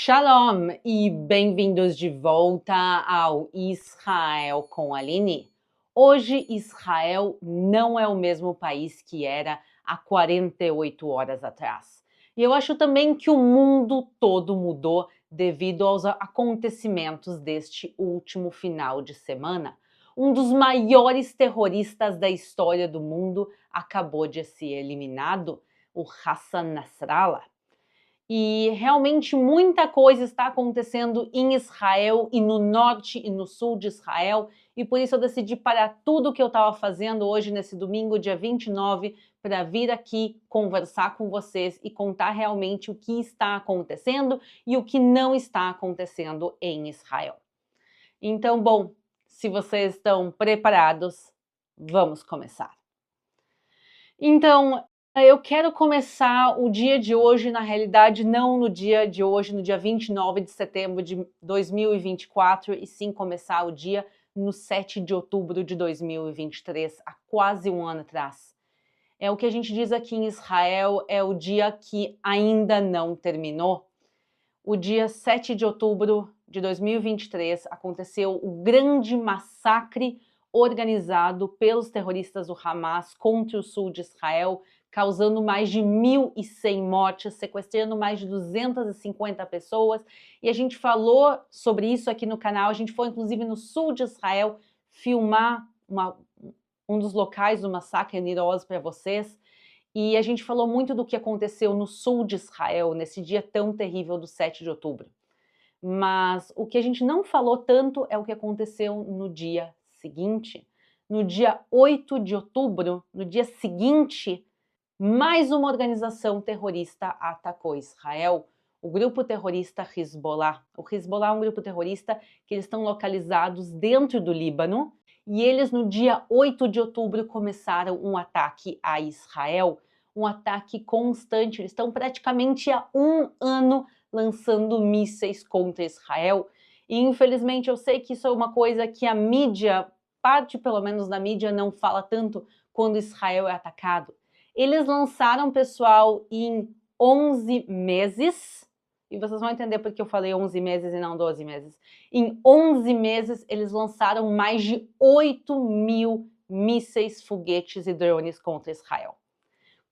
Shalom e bem-vindos de volta ao Israel com Aline. Hoje, Israel não é o mesmo país que era há 48 horas atrás. E eu acho também que o mundo todo mudou devido aos acontecimentos deste último final de semana. Um dos maiores terroristas da história do mundo acabou de ser eliminado, o Hassan Nasrallah. E realmente muita coisa está acontecendo em Israel e no norte e no sul de Israel, e por isso eu decidi parar tudo o que eu estava fazendo hoje, nesse domingo, dia 29, para vir aqui conversar com vocês e contar realmente o que está acontecendo e o que não está acontecendo em Israel. Então, bom, se vocês estão preparados, vamos começar. Então, eu quero começar o dia de hoje, na realidade, não no dia de hoje, no dia 29 de setembro de 2024, e sim começar o dia no 7 de outubro de 2023, há quase um ano atrás. É o que a gente diz aqui em Israel, é o dia que ainda não terminou. O dia 7 de outubro de 2023 aconteceu o grande massacre organizado pelos terroristas do Hamas contra o sul de Israel, causando mais de 1.100 mortes, sequestrando mais de 250 pessoas. E a gente falou sobre isso aqui no canal. A gente foi, inclusive, no sul de Israel filmar um dos locais do massacre em Nir Oz para vocês. E a gente falou muito do que aconteceu no sul de Israel, nesse dia tão terrível do 7 de outubro. Mas o que a gente não falou tanto é o que aconteceu no dia seguinte. No dia 8 de outubro, no dia seguinte, mais uma organização terrorista atacou Israel, o grupo terrorista Hezbollah. O Hezbollah é um grupo terrorista que eles estão localizados dentro do Líbano, e eles no dia 8 de outubro começaram um ataque a Israel, um ataque constante. Eles estão praticamente há um ano lançando mísseis contra Israel. E infelizmente eu sei que isso é uma coisa que a mídia, parte pelo menos da mídia, não fala tanto quando Israel é atacado. Eles lançaram, pessoal, em 11 meses, e vocês vão entender porque eu falei 11 meses e não 12 meses. Em 11 meses, eles lançaram mais de 8.000 mísseis, foguetes e drones contra Israel.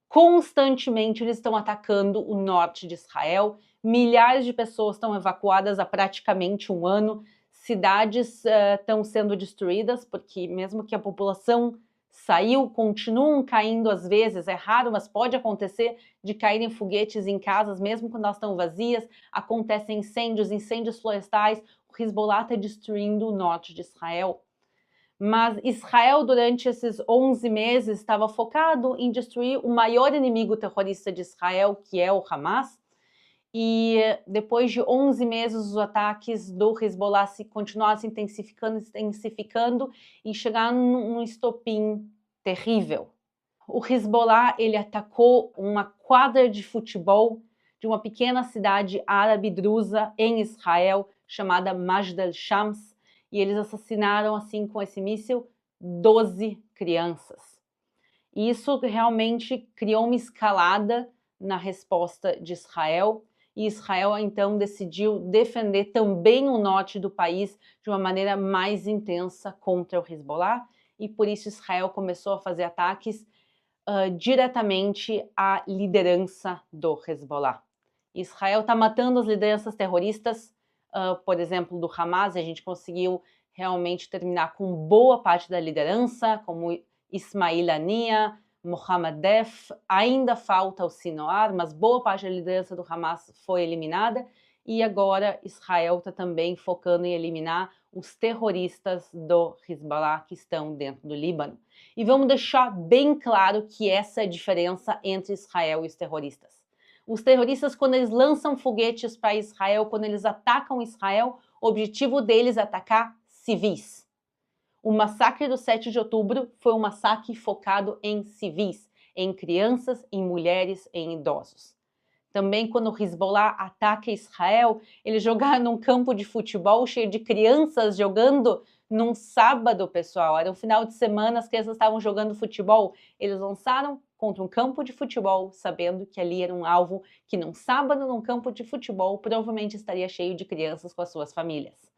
Constantemente eles estão atacando o norte de Israel, milhares de pessoas estão evacuadas há praticamente um ano, cidades estão sendo destruídas, porque mesmo que a população saiu, continuam caindo às vezes, é raro, mas pode acontecer de caírem foguetes em casas, mesmo quando elas estão vazias, acontecem incêndios florestais, o Hezbollah está destruindo o norte de Israel. Mas Israel, durante esses 11 meses, estava focado em destruir o maior inimigo terrorista de Israel, que é o Hamas. E depois de 11 meses, os ataques do Hezbollah continuaram se intensificando e chegaram num estopim terrível. O Hezbollah, ele atacou uma quadra de futebol de uma pequena cidade árabe drusa em Israel, chamada Majd al-Shams, e eles assassinaram, assim, com esse míssil, 12 crianças. E isso realmente criou uma escalada na resposta de Israel, e Israel, então, decidiu defender também o norte do país de uma maneira mais intensa contra o Hezbollah, e por isso Israel começou a fazer ataques diretamente à liderança do Hezbollah. Israel está matando as lideranças terroristas, por exemplo, do Hamas, e a gente conseguiu realmente terminar com boa parte da liderança, como Ismail Haniya, Mohammad Deif. Ainda falta o Sinwar, mas boa parte da liderança do Hamas foi eliminada, e agora Israel está também focando em eliminar os terroristas do Hezbollah que estão dentro do Líbano. E vamos deixar bem claro que essa é a diferença entre Israel e os terroristas. Os terroristas, quando eles lançam foguetes para Israel, quando eles atacam Israel, o objetivo deles é atacar civis. O massacre do 7 de outubro foi um massacre focado em civis, em crianças, em mulheres, em idosos. Também quando o Hezbollah ataca Israel, eles jogaram num campo de futebol cheio de crianças jogando num sábado, pessoal. Era um final de semana, as crianças estavam jogando futebol. Eles lançaram contra um campo de futebol, sabendo que ali era um alvo que num sábado, num campo de futebol, provavelmente estaria cheio de crianças com as suas famílias.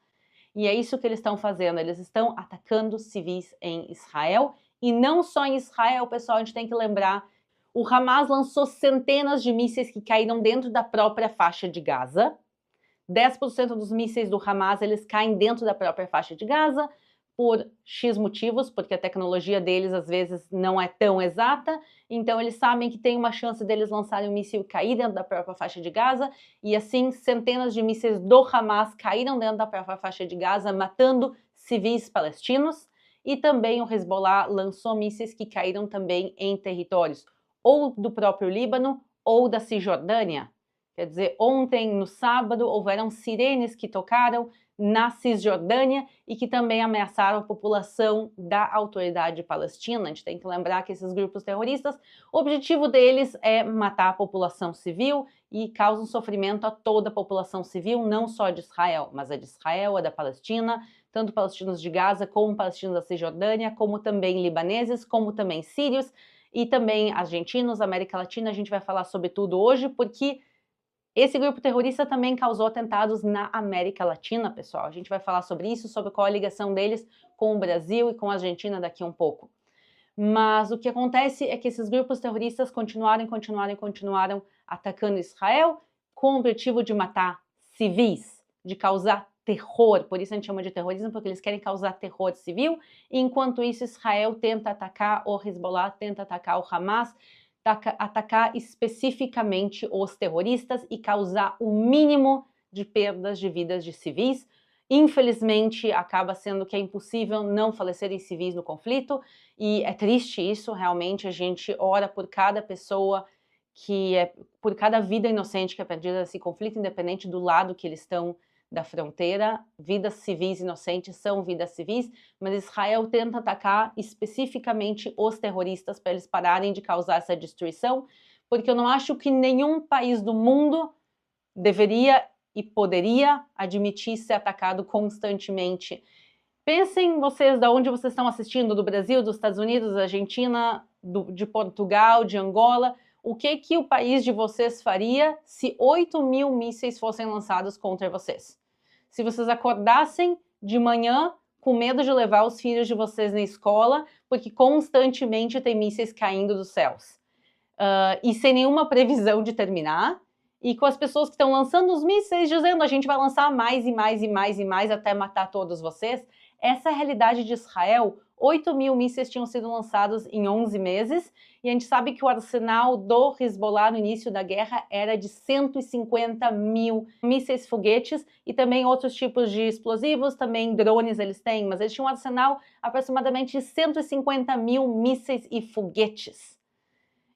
E é isso que eles estão fazendo, eles estão atacando civis em Israel. E não só em Israel, pessoal, a gente tem que lembrar, o Hamas lançou centenas de mísseis que caíram dentro da própria faixa de Gaza. 10% dos mísseis do Hamas, eles caem dentro da própria faixa de Gaza, por X motivos, porque a tecnologia deles às vezes não é tão exata, então eles sabem que tem uma chance deles lançarem um míssil e cair dentro da própria faixa de Gaza, e assim centenas de mísseis do Hamas caíram dentro da própria faixa de Gaza, matando civis palestinos, e também o Hezbollah lançou mísseis que caíram também em territórios ou do próprio Líbano ou da Cisjordânia. Quer dizer, ontem, no sábado, houveram sirenes que tocaram na Cisjordânia e que também ameaçaram a população da autoridade palestina. A gente tem que lembrar que esses grupos terroristas, o objetivo deles é matar a população civil e causam sofrimento a toda a população civil, não só de Israel, mas a de Israel, a da Palestina, tanto palestinos de Gaza como palestinos da Cisjordânia, como também libaneses, como também sírios e também argentinos, América Latina. A gente vai falar sobre tudo hoje, porque esse grupo terrorista também causou atentados na América Latina, pessoal. A gente vai falar sobre isso, sobre qual a ligação deles com o Brasil e com a Argentina daqui a um pouco. Mas o que acontece é que esses grupos terroristas continuaram atacando Israel com o objetivo de matar civis, de causar terror. Por isso a gente chama de terrorismo, porque eles querem causar terror civil. E enquanto isso, Israel tenta atacar o Hezbollah, tenta atacar o Hamas, atacar especificamente os terroristas e causar o mínimo de perdas de vidas de civis. Infelizmente, acaba sendo que é impossível não falecerem civis no conflito, e é triste isso, realmente. A gente ora por cada pessoa por cada vida inocente que é perdida nesse conflito, independente do lado que eles estão da fronteira. Vidas civis inocentes são vidas civis, mas Israel tenta atacar especificamente os terroristas para eles pararem de causar essa destruição, porque eu não acho que nenhum país do mundo deveria e poderia admitir ser atacado constantemente. Pensem vocês de onde vocês estão assistindo, do Brasil, dos Estados Unidos, da Argentina, de Portugal, de Angola. O que o país de vocês faria se 8.000 mísseis fossem lançados contra vocês? Se vocês acordassem de manhã com medo de levar os filhos de vocês na escola, porque constantemente tem mísseis caindo dos céus, e sem nenhuma previsão de terminar, e com as pessoas que estão lançando os mísseis dizendo a gente vai lançar mais e mais e mais e mais até matar todos vocês. Essa é a realidade de Israel. 8.000 mísseis tinham sido lançados em 11 meses, e a gente sabe que o arsenal do Hezbollah no início da guerra era de 150.000 mísseis foguetes e também outros tipos de explosivos, também drones eles têm, mas eles tinham um arsenal aproximadamente de 150.000 mísseis e foguetes.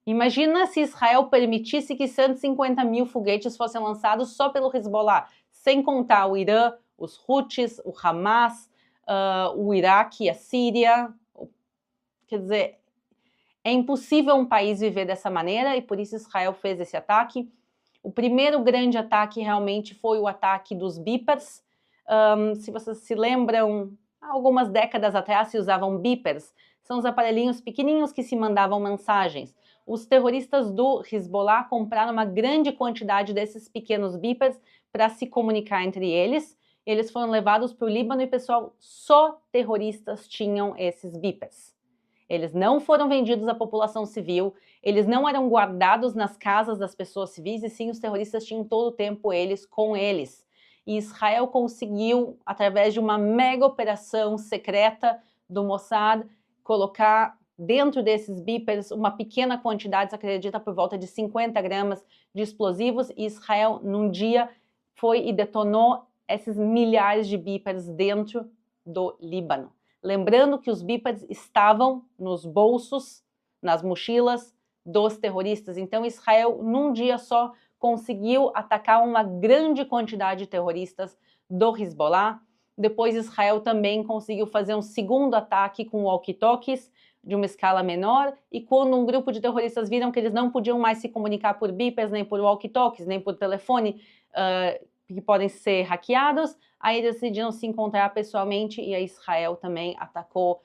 Imagina se Israel permitisse que 150.000 foguetes fossem lançados só pelo Hezbollah, sem contar o Irã, os Houthis, o Hamas, o Iraque, a Síria. Quer dizer, é impossível um país viver dessa maneira, e por isso Israel fez esse ataque. O primeiro grande ataque realmente foi o ataque dos beepers. Se vocês se lembram, há algumas décadas atrás se usavam beepers. São os aparelhinhos pequenininhos que se mandavam mensagens. Os terroristas do Hezbollah compraram uma grande quantidade desses pequenos beepers para se comunicar entre eles. Eles foram levados para o Líbano e, pessoal, só terroristas tinham esses beepers. Eles não foram vendidos à população civil, eles não eram guardados nas casas das pessoas civis, e sim, os terroristas tinham todo o tempo eles com eles. E Israel conseguiu, através de uma mega operação secreta do Mossad, colocar dentro desses beepers uma pequena quantidade, se acredita por volta de 50 gramas de explosivos, e Israel, num dia, foi e detonou esses milhares de beepers dentro do Líbano. Lembrando que os beepers estavam nos bolsos, nas mochilas dos terroristas. Então Israel, num dia só, conseguiu atacar uma grande quantidade de terroristas do Hezbollah. Depois Israel também conseguiu fazer um segundo ataque com walkie-talkies de uma escala menor, e quando um grupo de terroristas viram que eles não podiam mais se comunicar por beepers, nem por walkie-talkies, nem por telefone, que podem ser hackeados, aí decidiram se encontrar pessoalmente e a Israel também atacou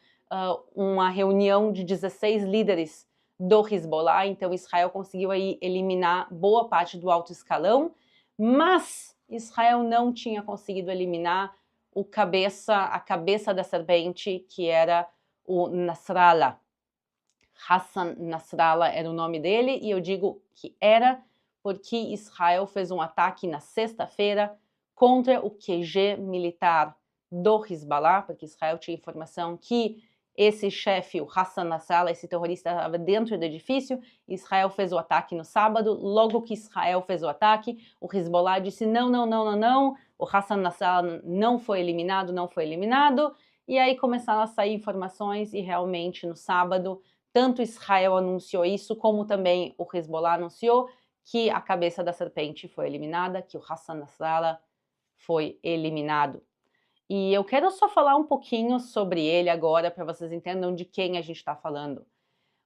uma reunião de 16 líderes do Hezbollah, então Israel conseguiu aí eliminar boa parte do alto escalão, mas Israel não tinha conseguido eliminar a cabeça da serpente, que era o Nasrallah. Hassan Nasrallah era o nome dele, e eu digo que era porque Israel fez um ataque na sexta-feira contra o QG militar do Hezbollah, porque Israel tinha informação que esse chefe, o Hassan Nasrallah, esse terrorista, estava dentro do edifício. Israel fez o ataque no sábado. Logo que Israel fez o ataque, o Hezbollah disse não, não, não, não, não, o Hassan Nasrallah não foi eliminado, não foi eliminado. E aí começaram a sair informações e realmente no sábado, tanto Israel anunciou isso, como também o Hezbollah anunciou que a cabeça da serpente foi eliminada, que o Hassan Nasrallah foi eliminado. E eu quero só falar um pouquinho sobre ele agora, para vocês entendam de quem a gente está falando.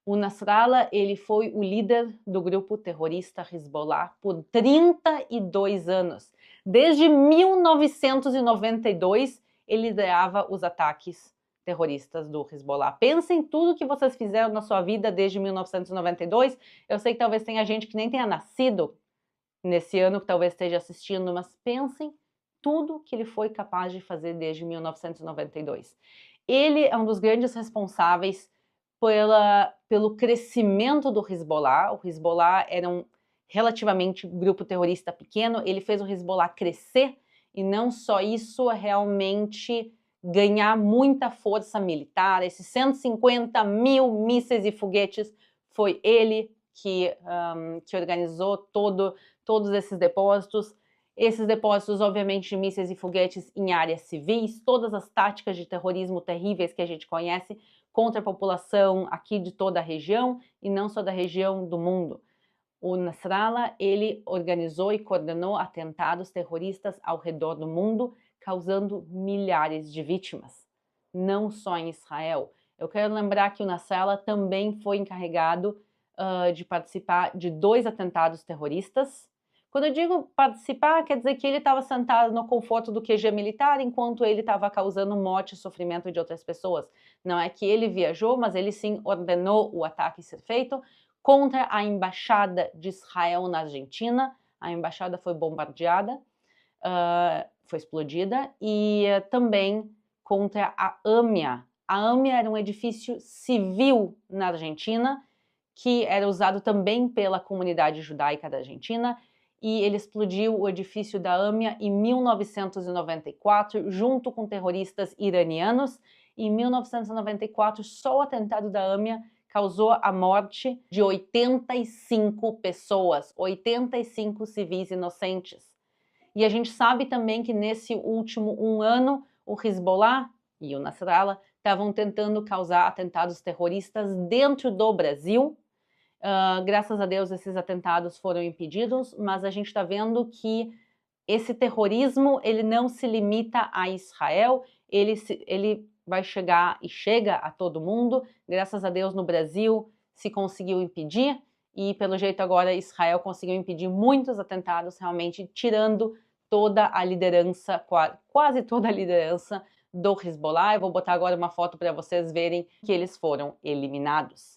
O Nasrallah, ele foi o líder do grupo terrorista Hezbollah por 32 anos. Desde 1992, ele liderava os ataques terroristas do Hezbollah. Pensem em tudo que vocês fizeram na sua vida desde 1992. Eu sei que talvez tenha gente que nem tenha nascido nesse ano, que talvez esteja assistindo, mas pensem tudo que ele foi capaz de fazer desde 1992. Ele é um dos grandes responsáveis pelo crescimento do Hezbollah. O Hezbollah era um relativamente grupo terrorista pequeno, ele fez o Hezbollah crescer, e não só isso, realmente ganhar muita força militar. Esses 150 mil mísseis e foguetes, foi ele que organizou todos esses depósitos. Esses depósitos, obviamente, de mísseis e foguetes em áreas civis, todas as táticas de terrorismo terríveis que a gente conhece contra a população aqui de toda a região, e não só da região, do mundo. O Nasrallah, ele organizou e coordenou atentados terroristas ao redor do mundo, causando milhares de vítimas, não só em Israel. Eu quero lembrar que o Nasrallah também foi encarregado de participar de 2 atentados terroristas. Quando eu digo participar, quer dizer que ele estava sentado no conforto do QG militar enquanto ele estava causando morte e sofrimento de outras pessoas. Não é que ele viajou, mas ele sim ordenou o ataque ser feito contra a embaixada de Israel na Argentina. A embaixada foi bombardeada, foi explodida, e também contra a AMIA. A AMIA era um edifício civil na Argentina, que era usado também pela comunidade judaica da Argentina, e ele explodiu o edifício da AMIA em 1994, junto com terroristas iranianos. Em 1994, só o atentado da AMIA causou a morte de 85 pessoas, 85 civis inocentes. E a gente sabe também que nesse último 1 ano, o Hezbollah e o Nasrallah estavam tentando causar atentados terroristas dentro do Brasil. Graças a Deus esses atentados foram impedidos, mas a gente está vendo que esse terrorismo ele não se limita a Israel, ele vai chegar e chega a todo mundo. Graças a Deus no Brasil se conseguiu impedir, e pelo jeito agora Israel conseguiu impedir muitos atentados, realmente tirando toda a liderança, quase toda a liderança do Hezbollah. Eu vou botar agora uma foto para vocês verem que eles foram eliminados.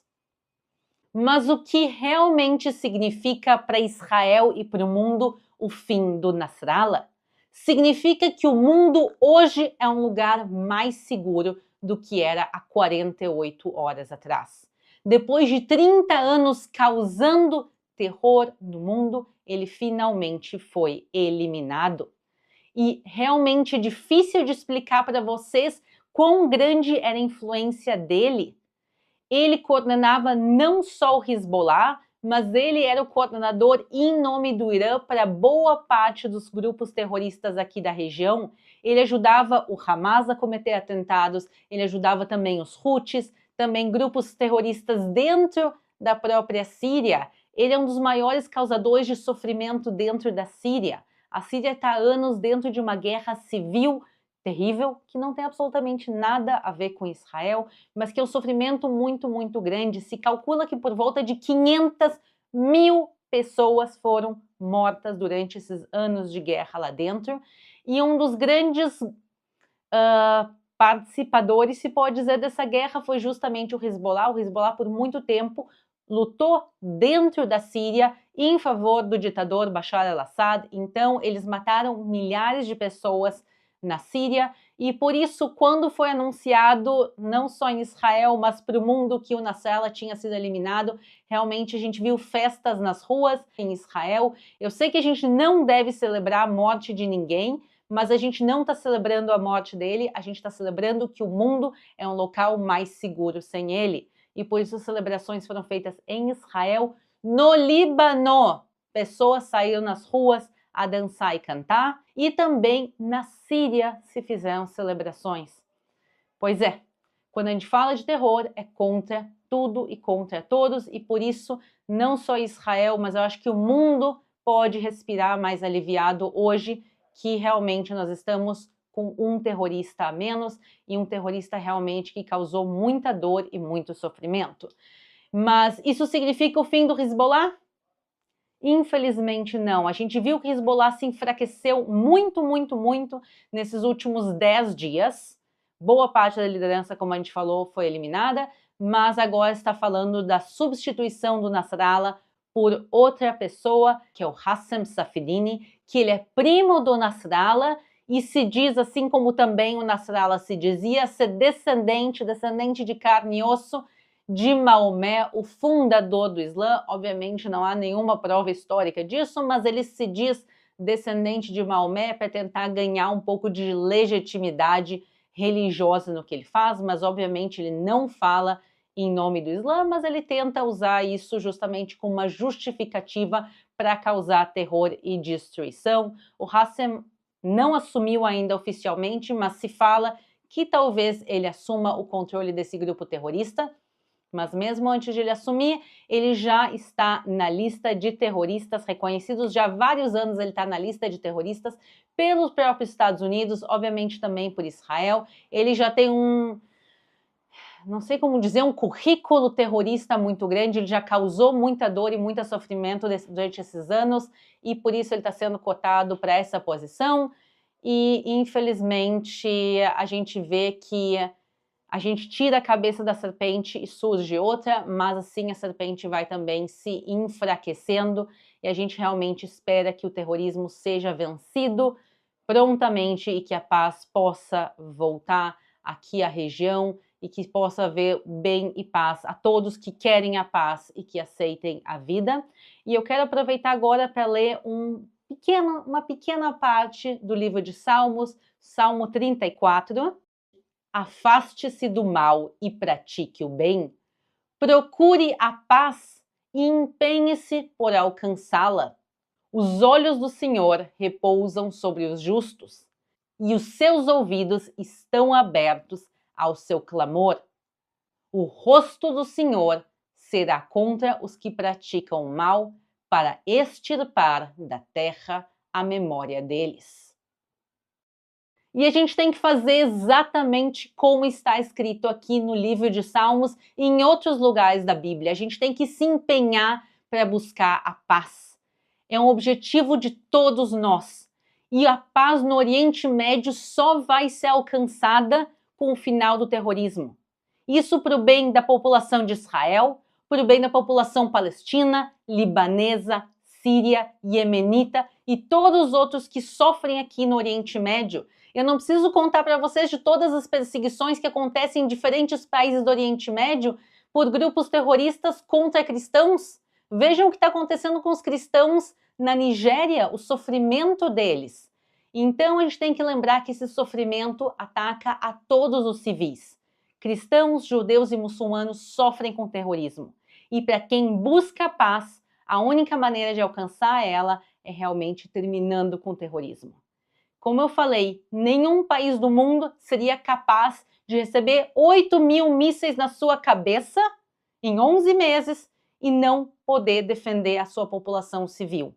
Mas o que realmente significa para Israel e para o mundo o fim do Nasrallah? Significa que o mundo hoje é um lugar mais seguro do que era há 48 horas atrás. Depois de 30 anos causando terror no mundo, ele finalmente foi eliminado. E realmente é difícil de explicar para vocês quão grande era a influência dele. Ele coordenava não só o Hezbollah, mas ele era o coordenador em nome do Irã para boa parte dos grupos terroristas aqui da região. Ele ajudava o Hamas a cometer atentados, ele ajudava também os Houthis, também grupos terroristas dentro da própria Síria. Ele é um dos maiores causadores de sofrimento dentro da Síria. A Síria está há anos dentro de uma guerra civil terrível, que não tem absolutamente nada a ver com Israel, mas que é um sofrimento muito, muito grande. Se calcula que por volta de 500 mil pessoas foram mortas durante esses anos de guerra lá dentro. E um dos grandes participadores, se pode dizer, dessa guerra foi justamente o Hezbollah. O Hezbollah, por muito tempo, lutou dentro da Síria em favor do ditador Bashar al-Assad. Então, eles mataram milhares de pessoas na Síria. E por isso, quando foi anunciado, não só em Israel, mas para o mundo, que o Nasrallah tinha sido eliminado, realmente a gente viu festas nas ruas em Israel. Eu sei que a gente não deve celebrar a morte de ninguém, mas a gente não está celebrando a morte dele, a gente está celebrando que o mundo é um local mais seguro sem ele. E por isso as celebrações foram feitas em Israel. No Líbano, pessoas saíram nas ruas a dançar e cantar, e também na Síria se fizeram celebrações. Pois é, quando a gente fala de terror, é contra tudo e contra todos, e por isso não só Israel, mas eu acho que o mundo pode respirar mais aliviado hoje, que realmente nós estamos com um terrorista a menos, e um terrorista realmente que causou muita dor e muito sofrimento. Mas isso significa o fim do Hezbollah? Infelizmente não. A gente viu que o Hezbollah se enfraqueceu muito nesses últimos 10 dias. Boa parte da liderança, como a gente falou, foi eliminada, mas agora está falando da substituição do Nasrallah por outra pessoa, que é o Qassem Safieddine, que ele é primo do Nasrallah e se diz, assim como também o Nasrallah se dizia, ser descendente de carne e osso de Maomé, o fundador do Islã. Obviamente não há nenhuma prova histórica disso, mas ele se diz descendente de Maomé para tentar ganhar um pouco de legitimidade religiosa no que ele faz, mas obviamente ele não fala em nome do Islã, mas ele tenta usar isso justamente como uma justificativa para causar terror e destruição. O Qassem não assumiu ainda oficialmente, mas se fala que talvez ele assuma o controle desse grupo terrorista. Mas mesmo antes de ele assumir, ele já está na lista de terroristas reconhecidos. Já há vários anos ele está na lista de terroristas pelos próprios Estados Unidos, obviamente também por Israel. Ele já tem não sei como dizer, um currículo terrorista muito grande. Ele já causou muita dor e muito sofrimento durante esses anos, e por isso ele está sendo cotado para essa posição. E infelizmente a gente vê que a gente tira a cabeça da serpente e surge outra, mas assim a serpente vai também se enfraquecendo, e a gente realmente espera que o terrorismo seja vencido prontamente e que a paz possa voltar aqui à região e que possa haver bem e paz a todos que querem a paz e que aceitem a vida. E eu quero aproveitar agora para ler uma pequena parte do livro de Salmos, Salmo 34. Afaste-se do mal e pratique o bem. Procure a paz e empenhe-se por alcançá-la. Os olhos do Senhor repousam sobre os justos, e os seus ouvidos estão abertos ao seu clamor. O rosto do Senhor será contra os que praticam o mal, para extirpar da terra a memória deles. E a gente tem que fazer exatamente como está escrito aqui no livro de Salmos e em outros lugares da Bíblia. A gente tem que se empenhar para buscar a paz. É um objetivo de todos nós. E a paz no Oriente Médio só vai ser alcançada com o final do terrorismo. Isso para o bem da população de Israel, para o bem da população palestina, libanesa, síria, iemenita e todos os outros que sofrem aqui no Oriente Médio. Eu não preciso contar para vocês de todas as perseguições que acontecem em diferentes países do Oriente Médio por grupos terroristas contra cristãos. Vejam o que está acontecendo com os cristãos na Nigéria, o sofrimento deles. Então a gente tem que lembrar que esse sofrimento ataca a todos os civis. Cristãos, judeus e muçulmanos sofrem com terrorismo. E para quem busca a paz, a única maneira de alcançar ela é realmente terminando com o terrorismo. Como eu falei, nenhum país do mundo seria capaz de receber 8.000 mísseis na sua cabeça em 11 meses e não poder defender a sua população civil.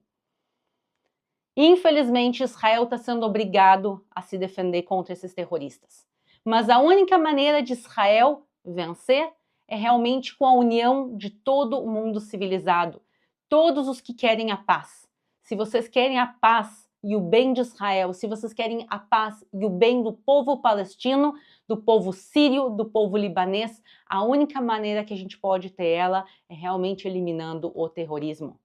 Infelizmente, Israel está sendo obrigado a se defender contra esses terroristas. Mas a única maneira de Israel vencer é realmente com a união de todo o mundo civilizado. todos os que querem a paz. Se vocês querem a paz e o bem de Israel, se vocês querem a paz e o bem do povo palestino, do povo sírio, do povo libanês, a única maneira que a gente pode ter ela é realmente eliminando o terrorismo.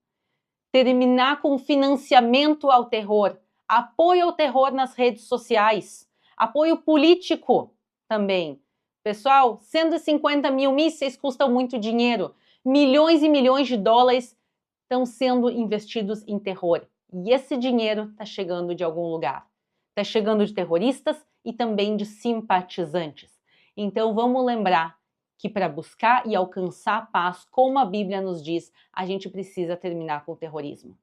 Terminar com financiamento ao terror, apoio ao terror nas redes sociais, apoio político também. Pessoal, 150 mil mísseis custam muito dinheiro. Milhões e milhões de dólares estão sendo investidos em terror. E esse dinheiro está chegando de algum lugar. Está chegando de terroristas e também de simpatizantes. Então vamos lembrar que para buscar e alcançar a paz, como a Bíblia nos diz, a gente precisa terminar com o terrorismo.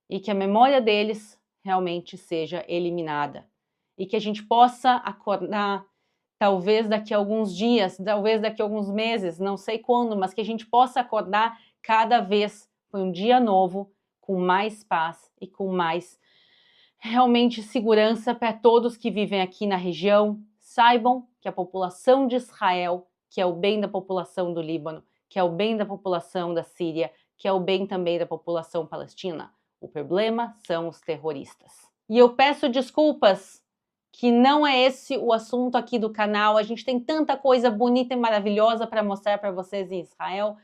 E que a memória deles realmente seja eliminada. E que a gente possa acordar, talvez daqui a alguns dias, talvez daqui a alguns meses, não sei quando, mas que a gente possa acordar cada vez com um dia novo, com mais paz e com mais realmente segurança para todos que vivem aqui na região. Saibam que a população de Israel, que é o bem da população do Líbano, que é o bem da população da Síria, que é o bem também da população palestina. O problema são os terroristas. E eu peço desculpas que não é esse o assunto aqui do canal. A gente tem tanta coisa bonita e maravilhosa para mostrar para vocês em Israel,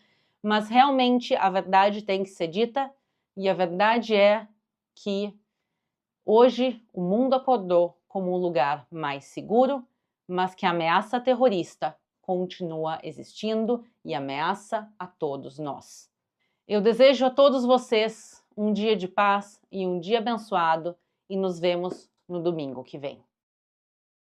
mas realmente a verdade tem que ser dita, e a verdade é que hoje o mundo acordou como um lugar mais seguro, mas que a ameaça terrorista continua existindo e ameaça a todos nós. Eu desejo a todos vocês um dia de paz e um dia abençoado, e nos vemos no domingo que vem.